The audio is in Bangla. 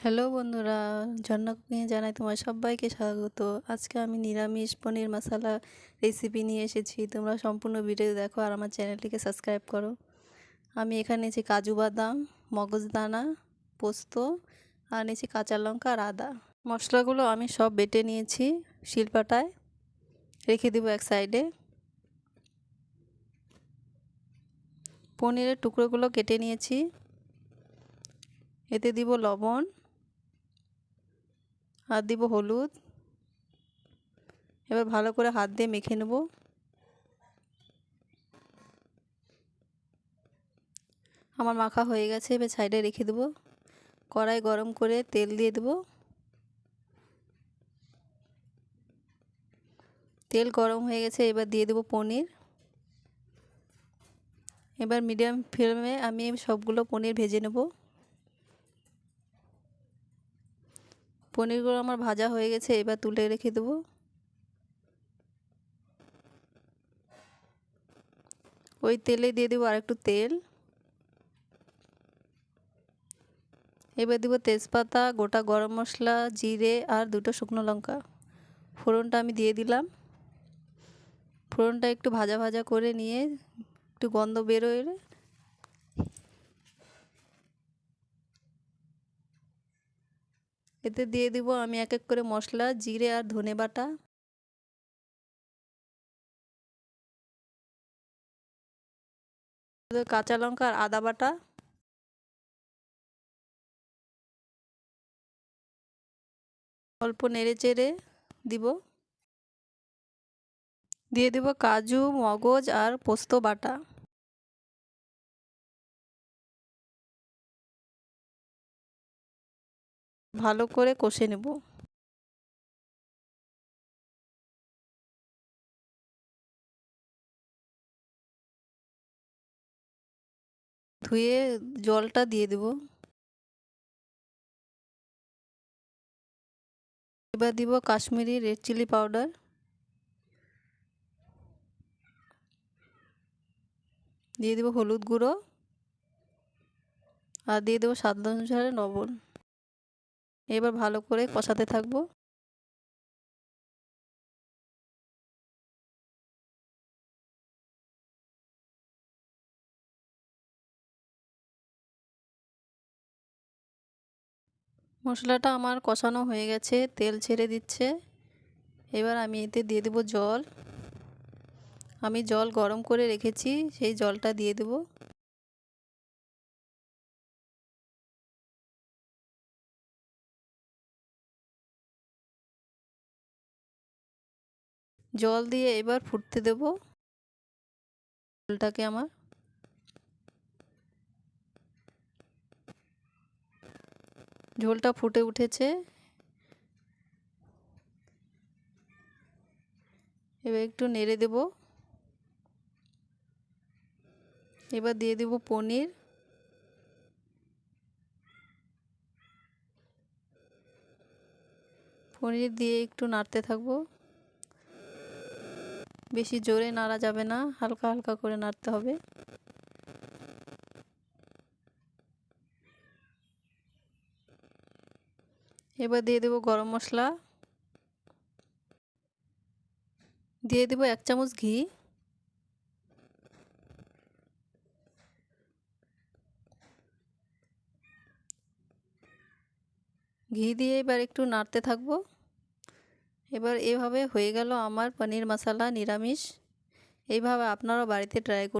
হ্যালো বন্ধুরা, ঝর্ণা কুকিংয়ে জানাই তোমার সবাইকে স্বাগত। আজকে আমি নিরামিষ পনির মশলা রেসিপি নিয়ে এসেছি। তোমরা সম্পূর্ণ ভিডিও দেখো আর আমার চ্যানেলটিকে সাবস্ক্রাইব করো। আমি এখানে নিয়েছি কাজু বাদাম, মগজদানা, পোস্ত আর নিয়েছি কাঁচা লঙ্কা আর আদা। মশলাগুলো আমি সব বেটে নিয়েছি শিলপাটায়, রেখে দেবো এক সাইডে। পনিরের টুকরোগুলো কেটে নিয়েছি, এতে দিব লবণ আর দিব হলুদ। এবার ভালো করে হাত দিয়ে মেখে নেব। আমার মাখা হয়ে গেছে, এবার সাইডে রেখে দেবো। কড়াই গরম করে তেল দিয়ে দেবো। তেল গরম হয়ে গেছে, এবার দিয়ে দেবো পনির। এবার মিডিয়াম ফ্লেমে আমি সবগুলো পনির ভেজে নেব। পনিরগুলো আমার ভাজা হয়ে গেছে, এবার তুলে রেখে দেবো। ওই তেলে দিয়ে দেবো আর একটু তেল। এবার দেবো তেজপাতা, গোটা গরম মশলা, জিরে আর দুটো শুকনো লঙ্কা। ফোড়নটা আমি দিয়ে দিলাম। ফোড়নটা একটু ভাজা ভাজা করে নিয়ে একটু গন্ধ বেরোয়, এতে দিয়ে দিব আমি এক এক করে মশলা, জিরে আর ধনে বাটা, কাঁচা লঙ্কা আর আদা বাটা। অল্প নেড়ে চেড়ে দিব। দিয়ে দেব কাজু, মগজ আর পোস্ত বাটা। ভালো করে কষে নেব। ধুয়ে জলটা দিয়ে দেব। এবার দিব কাশ্মীরি রেড চিলি পাউডার, দিয়ে দেব হলুদ গুঁড়ো আর দিয়ে দেবো স্বাদ অনুসারে লবণ। এবার ভালো করে কষাতে থাকবো। মশলাটা আমার কষানো হয়ে গেছে, তেল ছেড়ে দিচ্ছে। এবার আমি এতে দিয়ে দেবো জল। আমি জল গরম করে রেখেছি, সেই জলটা দিয়ে দেবো। জল দিয়ে এবার ফুটতে দেব ঝোলটাকে আমার। ঝোলটা ফুটে উঠেছে, এবার একটু নেড়ে দেব। এবার দিয়ে দেব পনির। পনির দিয়ে একটু নাড়তে থাকবো। বেশি জোরে নাড়া যাবে না, হালকা হালকা করে নাড়তে হবে। এবার দিয়ে দেব গরম মশলা, দিয়ে দেব 1 চামচ ঘি। ঘি দিয়ে এবার একটু নাড়তে থাকবো। এবার এভাবে হয়ে গেল আমার পনির মশলা নিরামিষ। এইভাবে আপনারাও বাড়িতে ট্রাই করুন।